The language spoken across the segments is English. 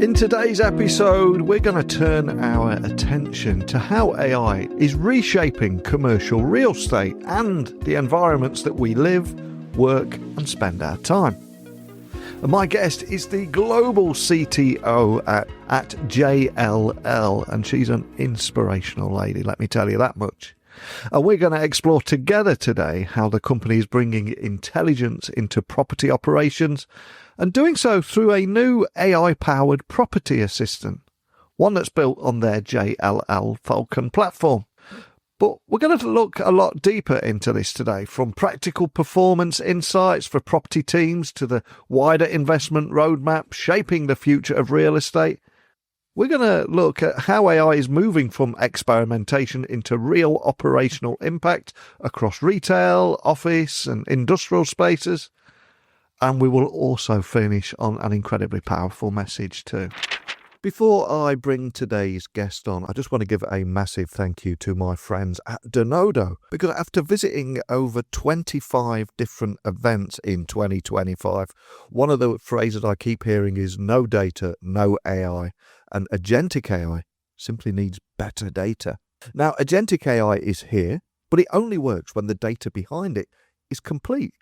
In today's episode, we're going to turn our attention to how AI is reshaping commercial real estate and the environments that we live, work and spend our time. And my guest is the global CTO at JLL, and she's an inspirational lady, let me tell you that much. And we're going to explore together today how the company is bringing intelligence into property operations and doing so through a new AI-powered property assistant, one that's built on their JLL Falcon platform. But we're going to look a lot deeper into this today, from practical performance insights for property teams to the wider investment roadmap shaping the future of real estate. We're going to look at how AI is moving from experimentation into real operational impact across retail, office and industrial spaces. And we will also finish on an incredibly powerful message too. Before I bring today's guest on, I just want to give a massive thank you to my friends at Denodo, because after visiting over 25 different events in 2025, one of the phrases I keep hearing is no data, no AI, and agentic AI simply needs better data. Now, agentic AI is here, but it only works when the data behind it is complete,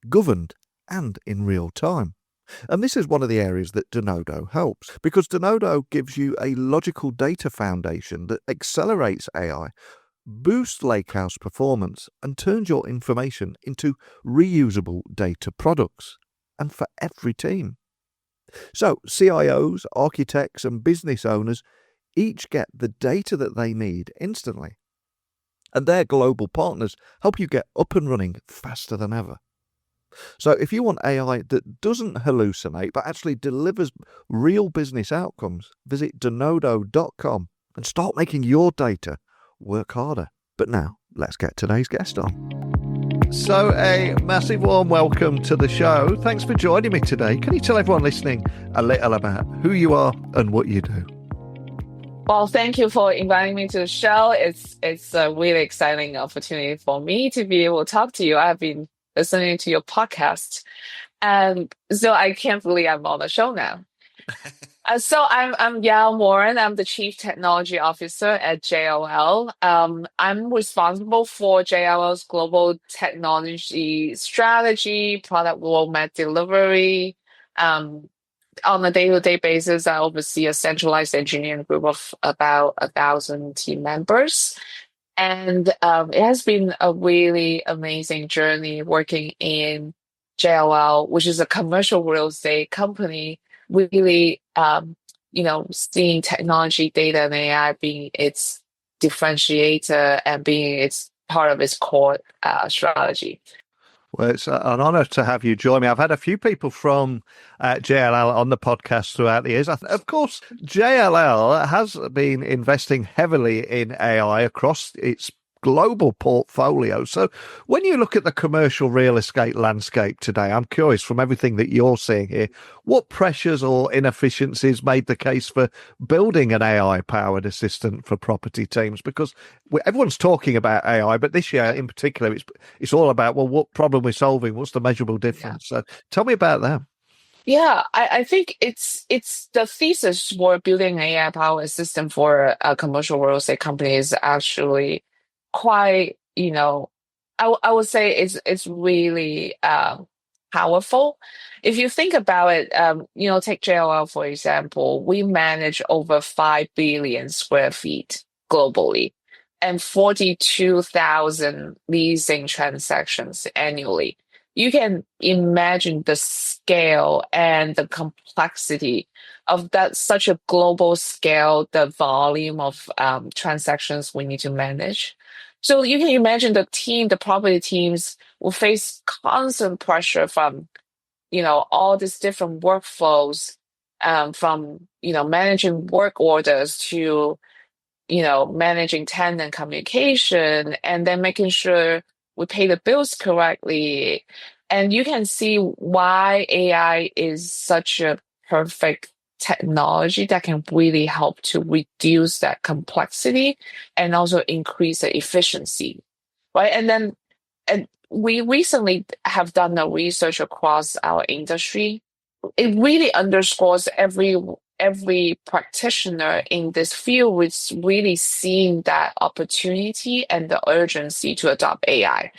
governed, and in real time. And this is one of the areas that Denodo helps, because Denodo gives you a logical data foundation that accelerates AI, boosts lakehouse performance, and turns your information into reusable data products, and for every team. So CIOs, architects, and business owners each get the data that they need instantly. And their global partners help you get up and running faster than ever. So if you want AI that doesn't hallucinate but actually delivers real business outcomes, visit denodo.com and start making your data work harder. But now, let's get today's guest on. So a massive warm welcome to the show. Thanks for joining me today. Can you tell everyone listening a little about who you are and what you do? Well, thank you for inviting me to the show. It's a really exciting opportunity for me to be able to talk to you. I've been listening to your podcast, and so I can't believe I'm on the show now. So I'm Yao Morin. I'm the Chief Technology Officer at JLL. I'm responsible for JLL's global technology strategy, product roadmap delivery. On a day-to-day basis, I oversee a centralized engineering group of about 1,000 team members. And it has been a really amazing journey working in JLL, which is a commercial real estate company, really, seeing technology, data, and AI being its differentiator and being its part of its core strategy. Well, it's an honour to have you join me. I've had a few people from JLL on the podcast throughout the years. Of course, JLL has been investing heavily in AI across its global portfolio. So when you look at the commercial real estate landscape today, I'm curious, from everything that you're seeing here, what pressures or inefficiencies made the case for building an AI-powered assistant for property teams? Because everyone's talking about AI, but this year in particular, it's all about, well, what problem we're solving, what's the measurable difference? Yeah. So tell me about that. Yeah, I think it's the thesis for building an AI-powered system for a commercial real estate company is actually quite, I would say it's really powerful. If you think about it, take JLL, for example, we manage over 5 billion square feet globally and 42,000 leasing transactions annually. You can imagine the scale and the complexity of that, such a global scale, the volume of transactions we need to manage. So you can imagine the property teams will face constant pressure from, all these different workflows, from, managing work orders to, managing tenant communication, and then making sure we pay the bills correctly. And you can see why AI is such a perfect technology that can really help to reduce that complexity and also increase the efficiency, right? And we recently have done the research across our industry. It really underscores every practitioner in this field is really seeing that opportunity and the urgency to adopt AI.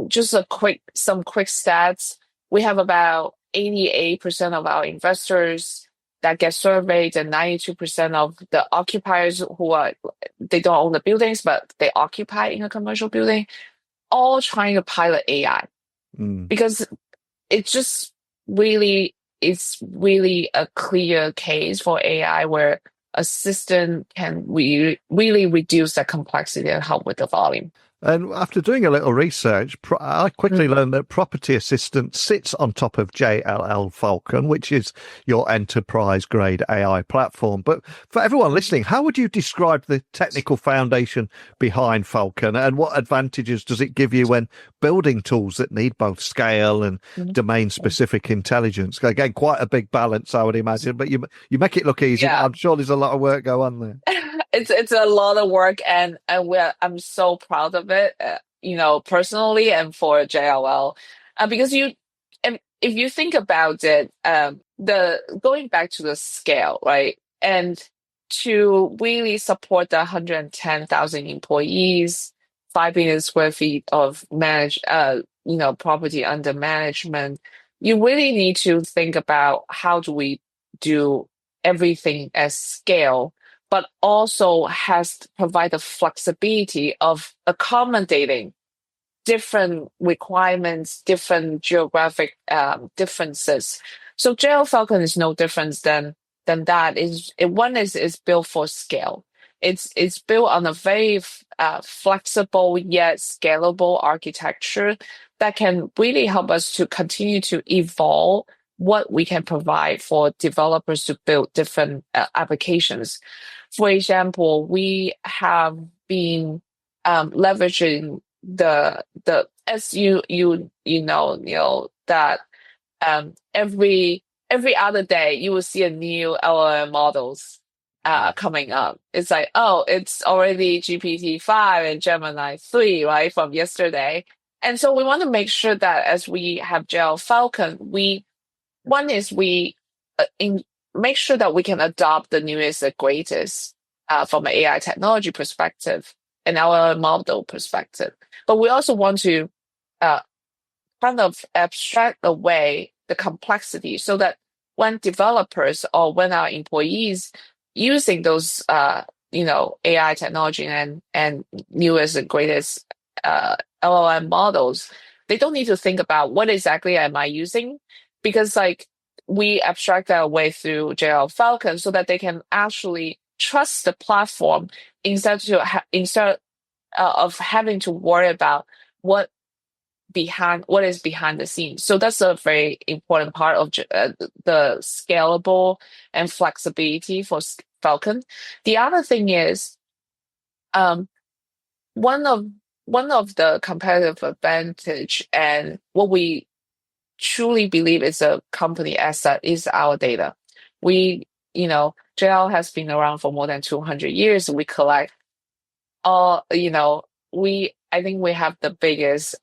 Just some quick stats. We have about 88% of our investors that get surveyed, and 92% of the occupiers they don't own the buildings, but they occupy in a commercial building, all trying to pilot AI Mm. because it just it's really a clear case for AI where a system can really reduce the complexity and help with the volume. And after doing a little research, I quickly learned that Property Assistant sits on top of JLL Falcon, which is your enterprise grade AI platform. But for everyone listening, how would you describe the technical foundation behind Falcon, and what advantages does it give you when building tools that need both scale and domain specific intelligence? Again, quite a big balance, I would imagine, but you make it look easy. Yeah. I'm sure there's a lot of work go on there. It's a lot of work, and I'm so proud of it, personally and for JLL, because if you think about it, the going back to the scale, right, and to really support the 110,000 employees, 5 billion square feet of property under management, you really need to think about how do we do everything at scale, but also has to provide the flexibility of accommodating different requirements, different geographic differences. So JL Falcon is no different than that. One is built for scale. It's built on a very flexible yet scalable architecture that can really help us to continue to evolve what we can provide for developers to build different applications. For example, we have been leveraging the as you know that every other day you will see a new LLM models coming up. It's like, oh, it's already GPT-5 and Gemini 3, right, from yesterday. And so we want to make sure that as we have JL Falcon, we make sure that we can adopt the newest and greatest from an AI technology perspective and our model perspective. But we also want to kind of abstract away the complexity so that when developers or when our employees using those AI technology and newest and greatest LLM models, they don't need to think about what exactly am I using, because like we abstract that away through JL Falcon so that they can actually trust the platform instead of having to worry about what is behind the scenes. So that's a very important part of the scalable and flexibility for Falcon. The other thing is, one of the competitive advantage and what we truly believe is a company asset is our data. JL has been around for more than 200 years. We collect all, I think we have the biggest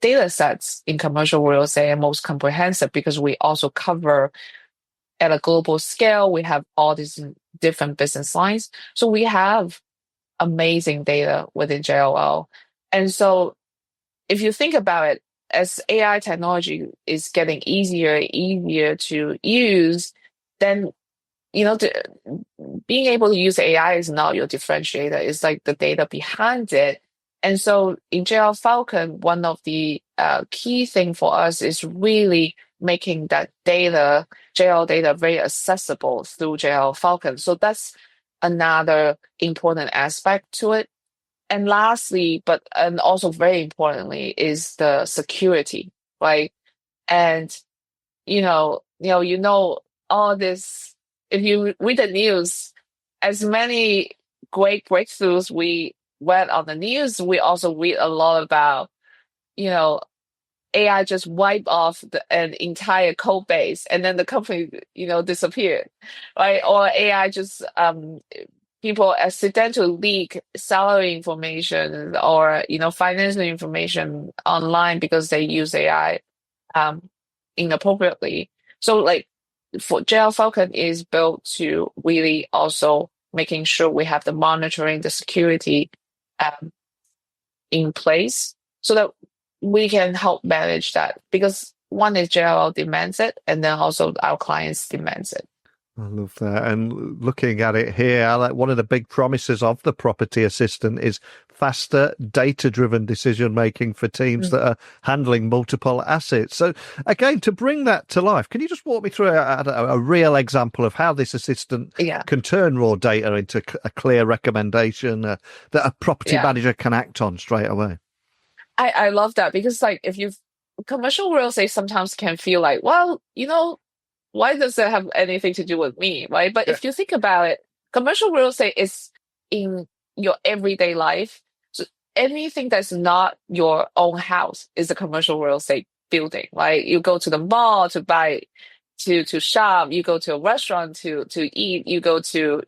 data sets in commercial real estate and most comprehensive because we also cover at a global scale. We have all these different business lines. So we have amazing data within JLL. And so if you think about it, as AI technology is getting easier to use, then being able to use AI is not your differentiator. It's like the data behind it. And so in JL Falcon, one of the key thing for us is really making that data, JL data, very accessible through JL Falcon. So that's another important aspect to it. And lastly, and also very importantly, is the security, right? And all this. If you read the news, as many great breakthroughs we read on the news, we also read a lot about, AI just wiped off an entire code base, and then the company, disappeared, right? Or AI just people accidentally leak salary information or financial information online because they use AI inappropriately. So like for JLL Falcon is built to really also making sure we have the monitoring, the security um, in place so that we can help manage that because one is JLL demands it, and then also our clients demands it. I love that. And looking at it here, one of the big promises of the property assistant is faster data-driven decision making for teams that are handling multiple assets. So again, to bring that to life, can you just walk me through a real example of how this assistant Yeah, can turn raw data into a clear recommendation that a property yeah. manager can act on straight away? I love that because like if you commercial real estate sometimes can feel like, well, why does that have anything to do with me, right? But Yeah. if you think about it, commercial real estate is in your everyday life. So anything that's not your own house is a commercial real estate building, right? You go to the mall to buy, to shop, you go to a restaurant to eat, you go to,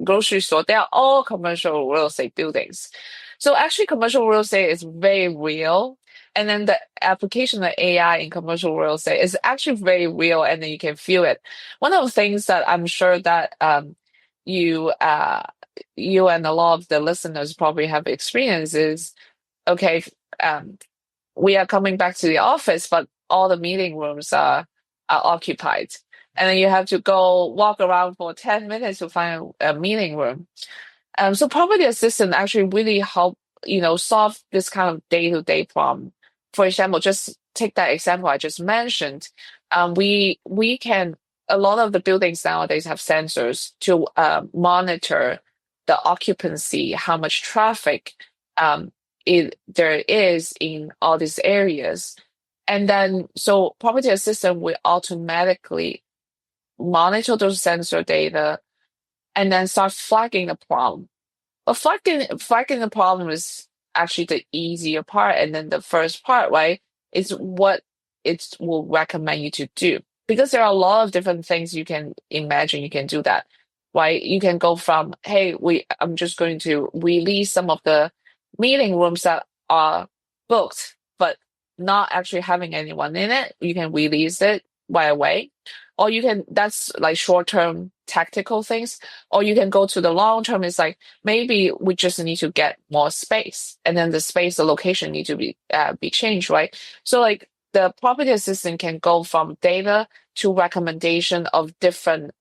grocery store. They are all commercial real estate buildings. So actually commercial real estate is very real. And then the application of AI in commercial real estate is actually very real, and then you can feel it. One of the things that I'm sure that you you and a lot of the listeners probably have experienced is, okay, um, we are coming back to the office, but all the meeting rooms are occupied, and then you have to go walk around for 10 minutes to find a meeting room. So property assistant actually really help, solve this kind of day-to-day problem. For example, just take that example I just mentioned. We can a lot of the buildings nowadays have sensors to monitor the occupancy, how much traffic there is in all these areas, and then so property assistant will automatically monitor those sensor data and then start flagging the problem. But flagging the problem is actually the easier part, and then the first part, right, is what it will recommend you to do. Because there are a lot of different things you can imagine you can do that, right? You can go from, hey, I'm just going to release some of the meeting rooms that are booked, but not actually having anyone in it. You can release it right away. Or you can, that's like short-term tactical things. Or you can go to the long-term, it's like, maybe we just need to get more space, and then the location need to be changed, right? So like the property assistant can go from data to recommendation of different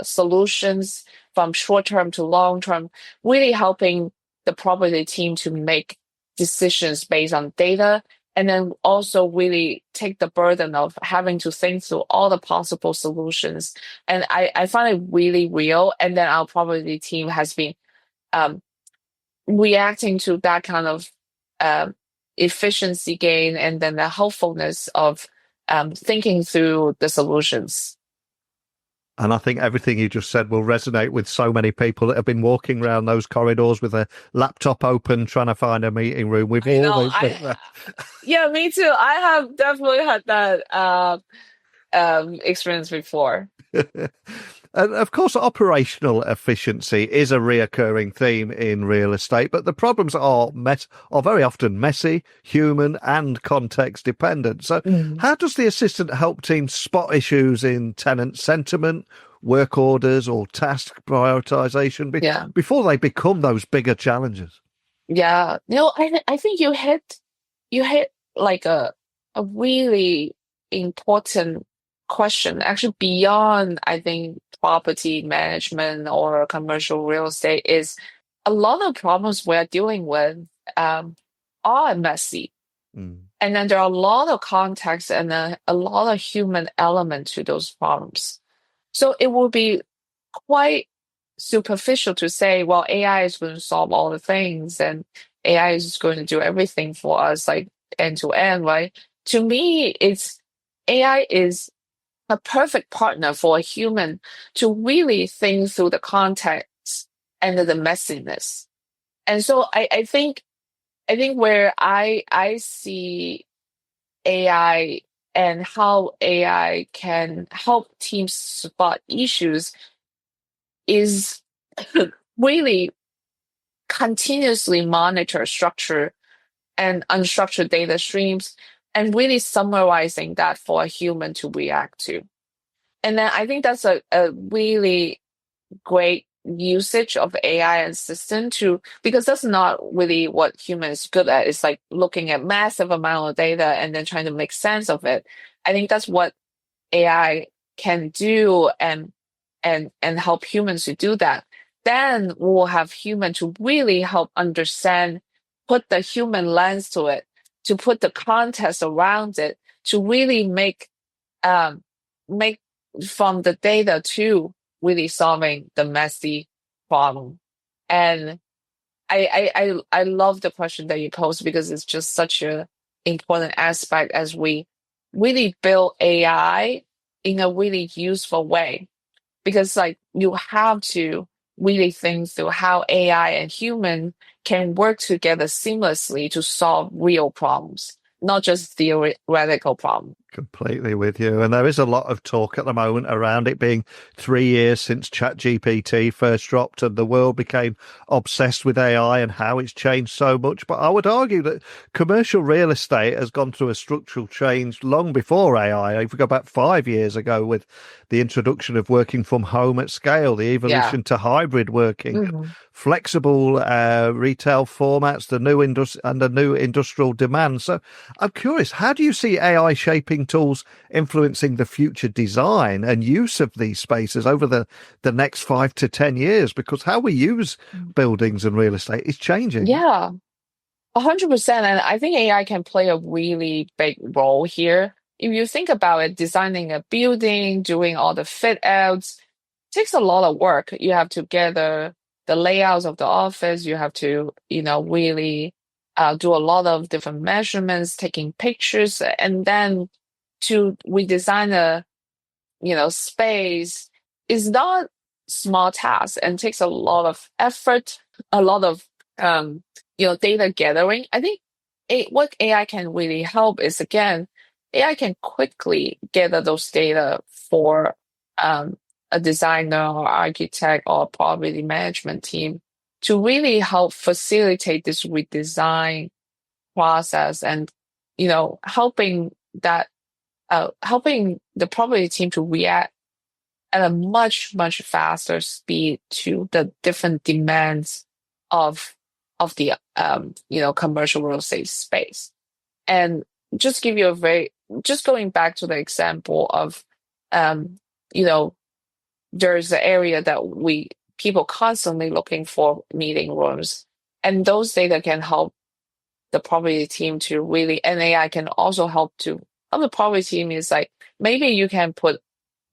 solutions from short-term to long-term, really helping the property team to make decisions based on data, and then also really take the burden of having to think through all the possible solutions. And I find it really real. And then our property team has been um, reacting to that kind of efficiency gain, and then the helpfulness of thinking through the solutions. And I think everything you just said will resonate with so many people that have been walking around those corridors with a laptop open trying to find a meeting room. We've I know. always been there. Yeah, me too. I have definitely had that experience before. And of course, operational efficiency is a reoccurring theme in real estate, but the problems are very often messy, human, and context dependent. So, how does the assistant help teams spot issues in tenant sentiment, work orders, or task prioritization Yeah. before they become those bigger challenges? Yeah. I think you hit like a really important question, actually beyond, I think, property management or commercial real estate, is a lot of problems we're dealing with are messy. Mm. And then there are a lot of context and a lot of human element to those problems. So it will be quite superficial to say, well, AI is going to solve all the things and AI is going to do everything for us, like end to end, right? To me, AI is a perfect partner for a human to really think through the context and the messiness. And so I think where I see AI and how AI can help teams spot issues is really continuously monitor structure and unstructured data streams and really summarizing that for a human to react to. And then I think that's a really great usage of AI assistant to because that's not really what humans good at. It's like looking at massive amount of data and then trying to make sense of it. I think that's what AI can do and help humans to do that. Then we'll have human to really help understand, put the human lens to it, to put the context around it, to really um make from the data to really solving the messy problem. And I love the question that you posed because it's just such a important aspect as we really build AI in a really useful way. Because like you have to really think through how AI and human can work together seamlessly to solve real problems, not just theoretical problems. Completely with you. And there is a lot of talk at the moment around it being 3 years since ChatGPT first dropped and the world became obsessed with AI and how it's changed so much. But I would argue that commercial real estate has gone through a structural change long before AI. If we go back 5 years ago with the introduction of working from home at scale, the Yeah. evolution to hybrid working, Mhm. flexible retail formats, the new industrial demand. So I'm curious, how do you see AI shaping tools influencing the future design and use of these spaces over the next 5 to 10 years? Because how we use buildings and real estate is changing. Yeah, 100%. And I think AI can play a really big role here. If you think about it, designing a building, doing all the fit outs takes a lot of work. You have to gather the layouts of the office. You have to, really do a lot of different measurements, taking pictures, and then to redesign a, space is not small task and takes a lot of effort, a lot of data gathering. I think what AI can really help is again, AI can quickly gather those data for um, a designer or architect or property management team to really help facilitate this redesign process and helping the property team to react at a much much faster speed to the different demands of the commercial real estate space. And just give you a very just going back to the example of um you know there's an area that we people constantly looking for meeting rooms, and those data can help the property team to really, and AI can also help the property team is like maybe you can put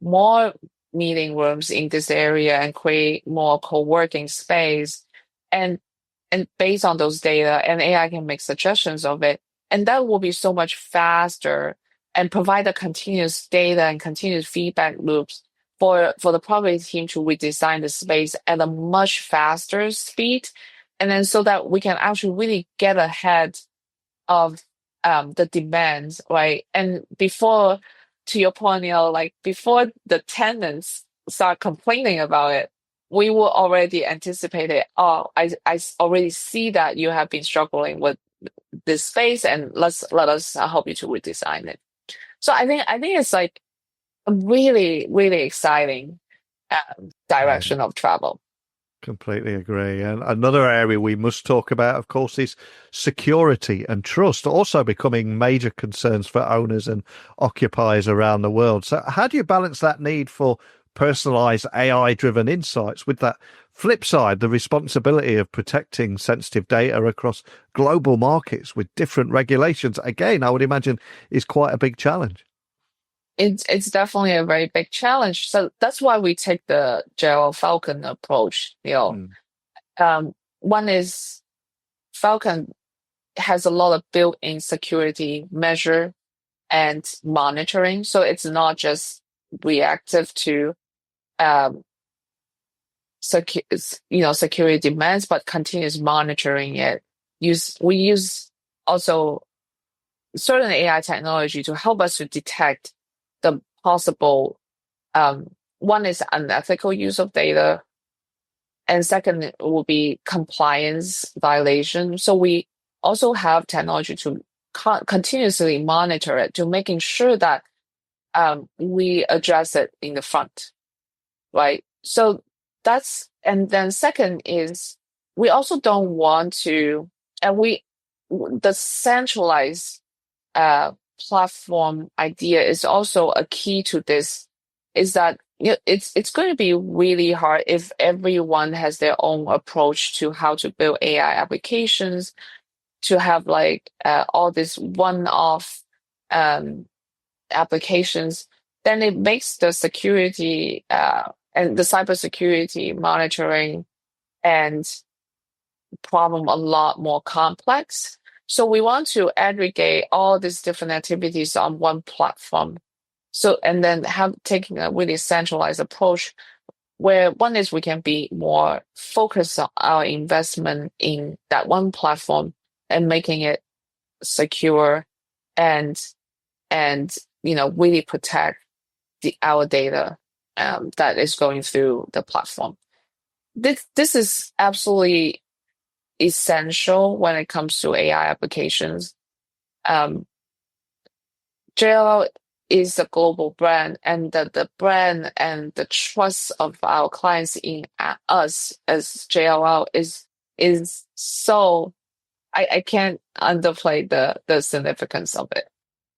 more meeting rooms in this area and create more co-working space, and based on those data, and AI can make suggestions of it, and that will be so much faster and provide a continuous data and continuous feedback loops for the property team to redesign the space at a much faster speed, and then so that we can actually really get ahead of the demands, right? And before, to your point, like before the tenants start complaining about it, we will already anticipate it. Oh, I already see that you have been struggling with this space, and let us help you to redesign it. So I think it's like a really really exciting Yeah. direction of travel. Completely agree. And another area we must talk about, of course, is security and trust, also becoming major concerns for owners and occupiers around the world. So, how do you balance that need for personalized AI driven insights with that flip side, the responsibility of protecting sensitive data across global markets with different regulations? Again, I would imagine is quite a big challenge. It's definitely a very big challenge. So that's why we take the JLL Falcon approach. Mm. One is Falcon has a lot of built-in security measure and monitoring, so it's not just reactive to um, security demands, but continuous monitoring it. We use also certain AI technology to help us to detect the possible one is unethical use of data, and second will be compliance violation. So we also have technology to continuously monitor it to making sure that we address it in the front, right? So and then second is we also don't want to, and the centralized platform idea is also a key to this, is that it's going to be really hard if everyone has their own approach to how to build AI applications, to have like all this one-off um, applications. Then it makes the security and the cybersecurity monitoring and problem a lot more complex. So we want to aggregate all these different activities on one platform. So, and then taking a really centralized approach where one is we can be more focused on our investment in that one platform and making it secure and really protect our data that is going through the platform. This is absolutely essential when it comes to AI applications. JLL is a global brand, and the brand and the trust of our clients in us as JLL is so, I can't underplay the significance of it.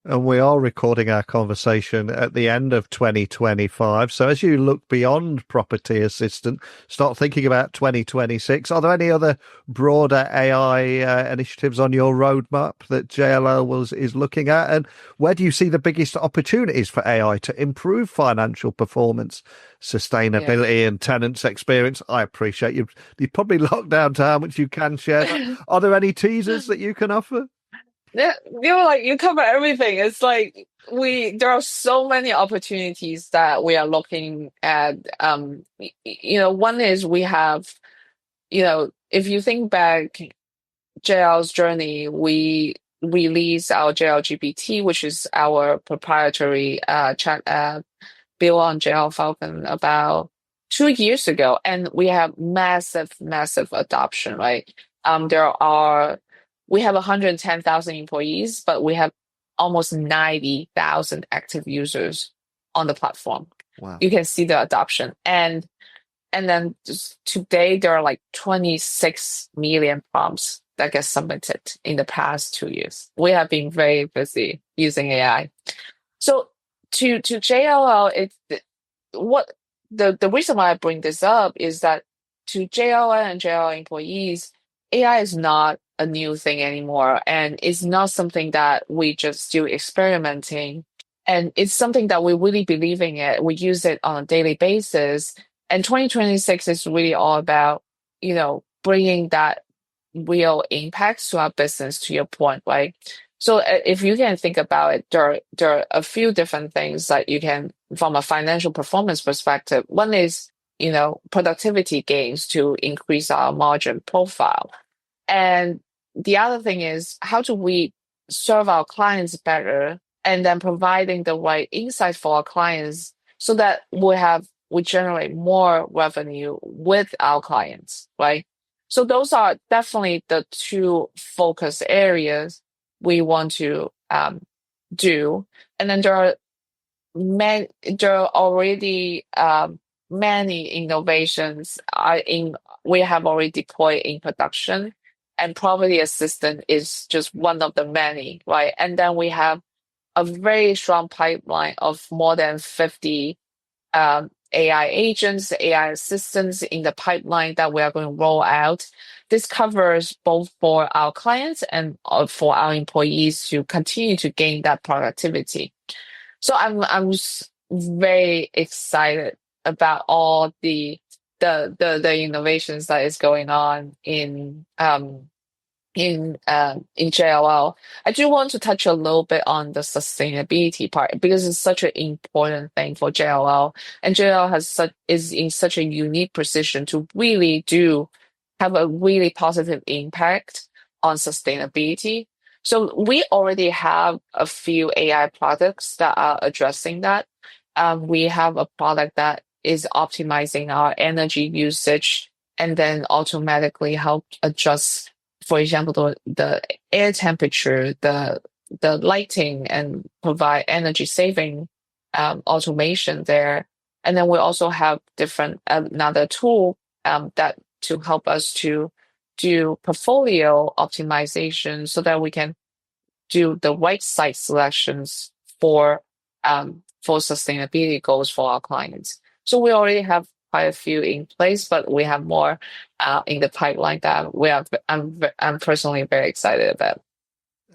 And we are recording our conversation at the end of 2025. So as you look beyond Property Assistant, start thinking about 2026, are there any other broader AI initiatives on your roadmap that JLL is looking at? And where do you see the biggest opportunities for AI to improve financial performance, sustainability, and tenants' experience? I appreciate you probably locked down to how much you can share. Are there any teasers that you can offer? Yeah, like you cover everything. It's like there are so many opportunities that we are looking at. One is we have, if you think back JL's journey, we released our JL GPT, which is our proprietary chat built on JLL Falcon about 2 years ago, and we have massive adoption, right? We have 110,000 employees, but we have almost 90,000 active users on the platform. Wow. You can see the adoption. And then just today, there are like 26 million prompts that get submitted in the past 2 years. We have been very busy using AI. So to JLL, the reason why I bring this up is that to JLL and JLL employees, AI is not a new thing anymore, and it's not something that we just do experimenting, and it's something that we really believe in it. We use it on a daily basis, and 2026 is really all about bringing that real impact to our business, to your point, right? So if you can think about it, there are a few different things that you can, from a financial performance perspective. One is productivity gains to increase our margin profile. And the other thing is, how do we serve our clients better, and then providing the right insight for our clients so that we generate more revenue with our clients, right? So those are definitely the two focus areas we want to do. And then there are already many innovations we have already deployed in production. And Property Assistant is just one of the many, right? And then we have a very strong pipeline of more than 50 AI agents, AI assistants in the pipeline that we are going to roll out. This covers both for our clients and for our employees to continue to gain that productivity. So I'm just very excited about all the innovations that is going on in JLL. I do want to touch a little bit on the sustainability part, because it's such an important thing for JLL, and JLL is in such a unique position to really do have a really positive impact on sustainability. So we already have a few AI products that are addressing that. We have a product that is optimizing our energy usage and then automatically help adjust, for example, the air temperature, the lighting, and provide energy saving automation there. And then we also have another tool that to help us to do portfolio optimization so that we can do the right site selections for sustainability goals for our clients. So we already have quite a few in place, but we have more in the pipeline that I'm personally very excited about.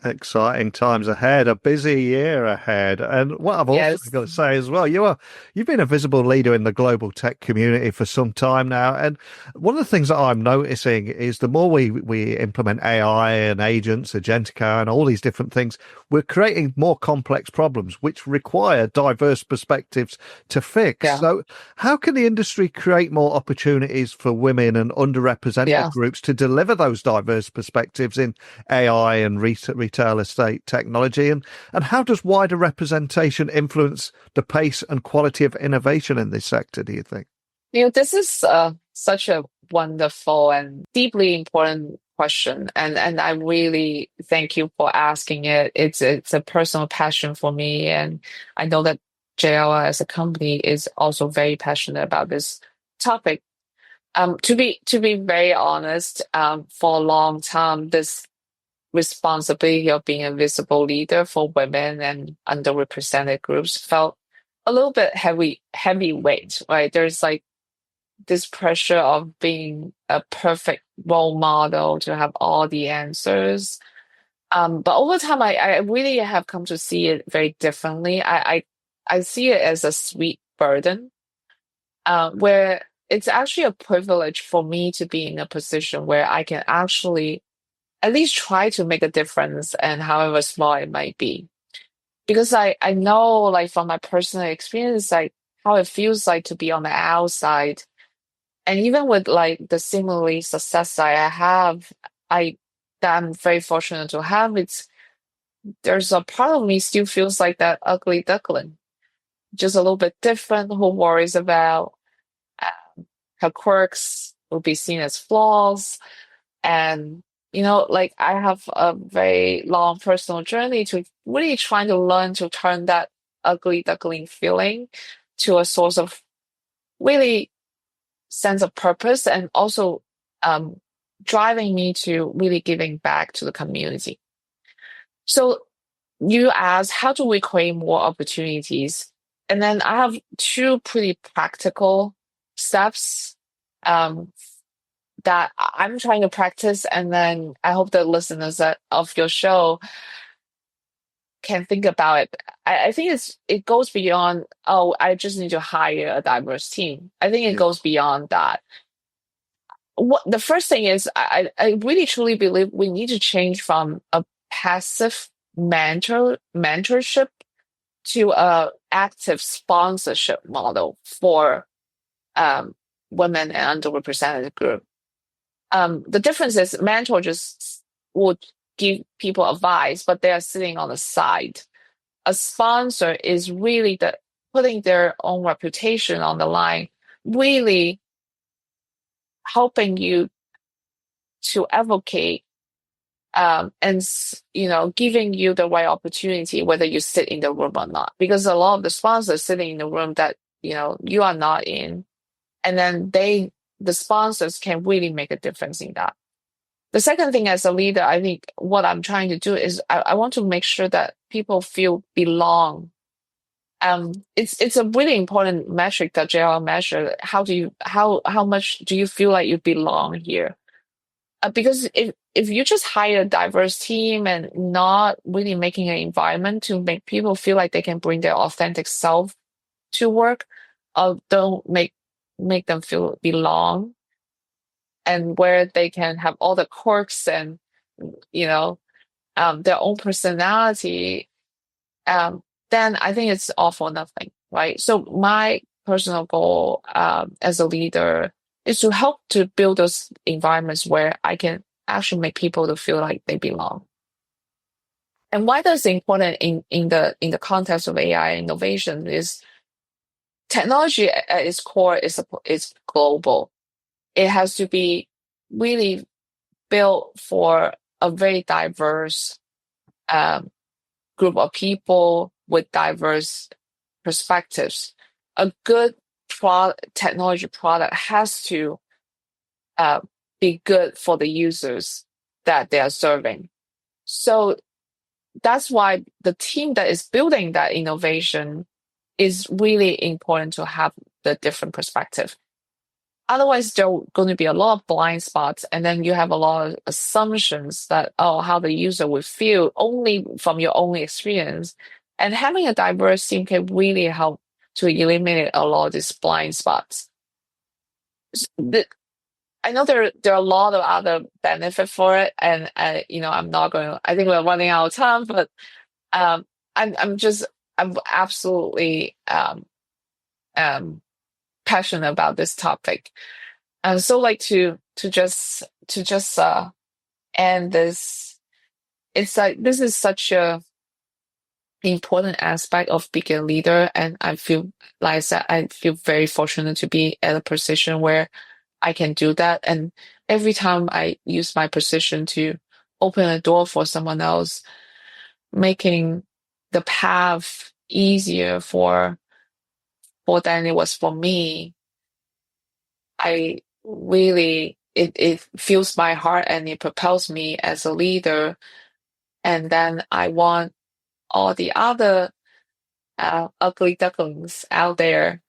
Exciting times ahead, a busy year ahead. And what I've also Yes. got to say as well, you've been a visible leader in the global tech community for some time now. And one of the things that I'm noticing is the more we implement AI and agents, Agentica and all these different things, we're creating more complex problems which require diverse perspectives to fix. Yeah. So how can the industry create more opportunities for women and underrepresented Yeah. groups to deliver those diverse perspectives in AI and retail estate technology, and how does wider representation influence the pace and quality of innovation in this sector, do you think? This is such a wonderful and deeply important question, and I really thank you for asking it. It's a personal passion for me, and I know that JLL as a company is also very passionate about this topic. To be very honest, for a long time, this responsibility of being a visible leader for women and underrepresented groups felt a little bit heavy weight, right? There's like this pressure of being a perfect role model to have all the answers. But over time, I really have come to see it very differently. I see it as a sweet burden, where it's actually a privilege for me to be in a position where I can actually at least try to make a difference, and however small it might be. Because I know, like, from my personal experience, like how it feels like to be on the outside. And even with like the seemingly success I have, I that I'm very fortunate to have, there's a part of me still feels like that ugly duckling, just a little bit different, who worries about her quirks will be seen as flaws. And, like I have a very long personal journey to really trying to learn to turn that ugly duckling feeling to a source of really sense of purpose, and also um, driving me to really giving back to the community. So you asked, how do we create more opportunities? And then I have two pretty practical steps um, that I'm trying to practice, and then I hope the listeners of your show can think about it. I think it goes beyond, oh, I just need to hire a diverse team. I think it Yeah. goes beyond that. What the first thing is, I really truly believe we need to change from a passive mentorship to a active sponsorship model for um, women and underrepresented group. The difference is mentor just would give people advice, but they are sitting on the side. A sponsor is really putting their own reputation on the line, really helping you to advocate, and giving you the right opportunity, whether you sit in the room or not. Because a lot of the sponsors sitting in the room that you are not in, and then the sponsors can really make a difference in that. The second thing, as a leader, I think what I'm trying to do is I want to make sure that people feel belong. It's a really important metric that JL measure. How much do you feel like you belong here? Because if you just hire a diverse team and not really making an environment to make people feel like they can bring their authentic self to work, or don't make them feel belong, and where they can have all the quirks and their own personality, then I think it's all for nothing, right? So my personal goal as a leader is to help to build those environments where I can actually make people to feel like they belong. And why that's important in the context of AI innovation is technology at its core is global. It has to be really built for a very diverse um, group of people with diverse perspectives. A good technology product has to be good for the users that they are serving. So that's why the team that is building that innovation is really important to have the different perspective. Otherwise, there are going to be a lot of blind spots, and then you have a lot of assumptions that, how the user would feel only from your own experience. And having a diverse team can really help to eliminate a lot of these blind spots. I know there are a lot of other benefits for it, and I'm not going to. I think we're running out of time, but I'm absolutely passionate about this topic, and so like to just end this. It's like this is such a important aspect of being a leader, and I feel very fortunate to be at a position where I can do that. And every time I use my position to open a door for someone else, making the path easier for than it was for me, I really, it fills my heart and it propels me as a leader. And then I want all the other ugly ducklings out there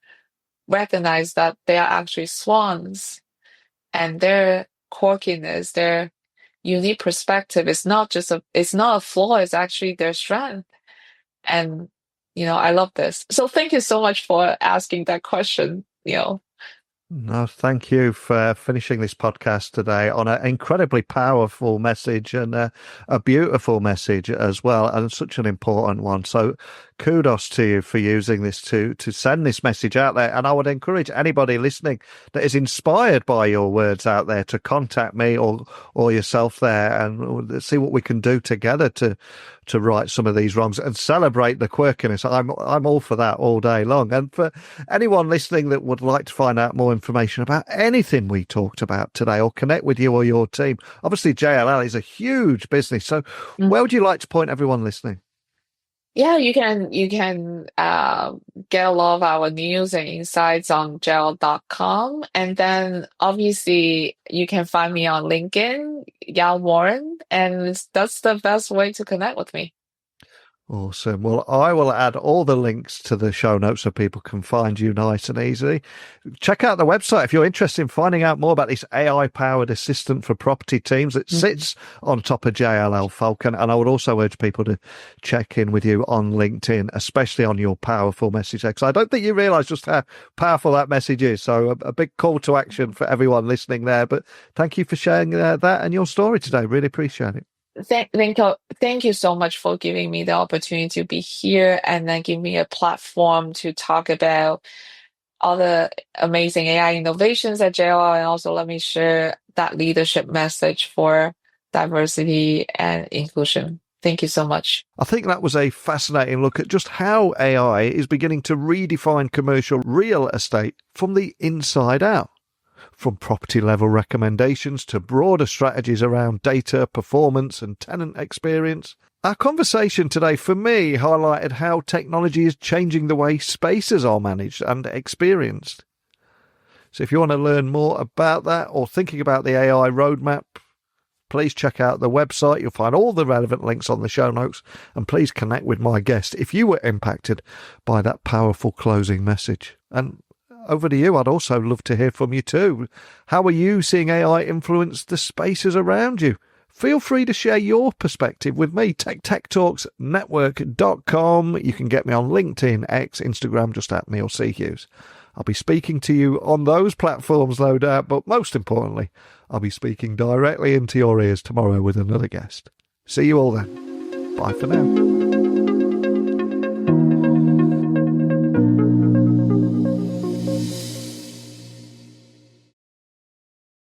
recognize that they are actually swans, and their quirkiness, their unique perspective is not it's not a flaw, it's actually their strength. And I love this. So thank you so much for asking that question. No, thank you for finishing this podcast today on an incredibly powerful message, and a beautiful message as well, and such an important one. So kudos to you for using this to send this message out there. And I would encourage anybody listening that is inspired by your words out there to contact me or yourself there, and see what we can do together to right some of these wrongs and celebrate the quirkiness. I'm all for that all day long. And for anyone listening that would like to find out more information about anything we talked about today, or connect with you or your team, obviously JLL is a huge business. So where would you like to point everyone listening? Yeah, you can get a lot of our news and insights on JLL.com. And then obviously you can find me on LinkedIn, Yao Morin, and that's the best way to connect with me. Awesome. Well, I will add all the links to the show notes so people can find you nice and easily. Check out the website if you're interested in finding out more about this AI-powered assistant for property teams that sits on top of JLL Falcon. And I would also urge people to check in with you on LinkedIn, especially on your powerful message there, because I don't think you realise just how powerful that message is. So a big call to action for everyone listening there. But thank you for sharing that and your story today. Really appreciate it. Thank you so much for giving me the opportunity to be here, and then give me a platform to talk about all the amazing AI innovations at JLL, and also let me share that leadership message for diversity and inclusion. Thank you so much. I think that was a fascinating look at just how AI is beginning to redefine commercial real estate from the inside out. From property level recommendations to broader strategies around data, performance and tenant experience. Our conversation today for me highlighted how technology is changing the way spaces are managed and experienced. So if you want to learn more about that or thinking about the AI roadmap, please check out the website. You'll find all the relevant links on the show notes, and please connect with my guest if you were impacted by that powerful closing message. And over to you. I'd also love to hear from you too. How are you seeing AI influence the spaces around you? Feel free to share your perspective with me. techtalksnetwork.com. You can get me on LinkedIn, X, Instagram, just at Neil C. Hughes. I'll be speaking to you on those platforms, no doubt, but most importantly, I'll be speaking directly into your ears tomorrow with another guest. See you all then. Bye for now.